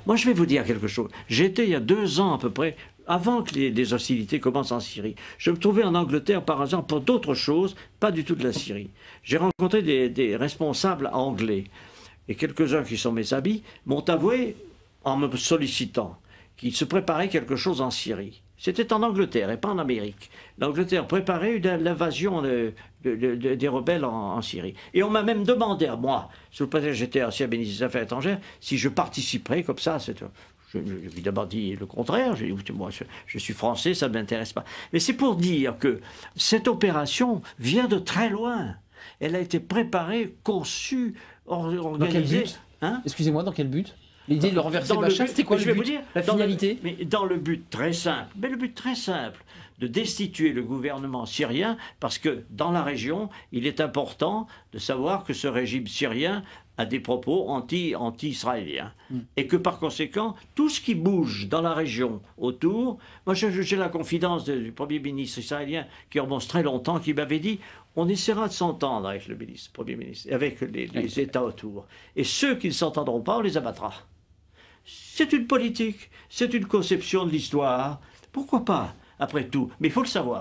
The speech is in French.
Moi, je vais vous dire quelque chose. J'étais il y a 2 ans à peu près, avant que les hostilités commencent en Syrie. Je me trouvais en Angleterre par hasard pour d'autres choses, pas du tout de la Syrie. J'ai rencontré des responsables anglais. Et quelques-uns qui sont mes amis m'ont avoué, en me sollicitant, qu'il se préparait quelque chose en Syrie. C'était en Angleterre et pas en Amérique. L'Angleterre préparait l'invasion des rebelles en Syrie. Et on m'a même demandé à moi, sous le prétexte que j'étais ancien ministre des Affaires étrangères, si je participerais comme ça. J'ai évidemment dit le contraire. J'ai dit, écoutez, moi, je suis français, ça ne m'intéresse pas. Mais c'est pour dire que cette opération vient de très loin. Elle a été préparée, conçue, organisée. Dans quel but Excusez-moi, dans quel but? L'idée de renverser Bachar, c'était quoi le but? La finalité? Mais dans le but très simple, de destituer le gouvernement syrien, parce que dans la région, il est important de savoir que ce régime syrien a des propos anti-israéliens. Et que par conséquent, tout ce qui bouge dans la région autour, moi j'ai la confidence du Premier ministre israélien qui remonte très longtemps, qui m'avait dit on essaiera de s'entendre avec le Premier ministre, avec les États autour. Et ceux qui ne s'entendront pas, on les abattra. C'est une politique, c'est une conception de l'histoire. Pourquoi pas, après tout? Mais il faut le savoir.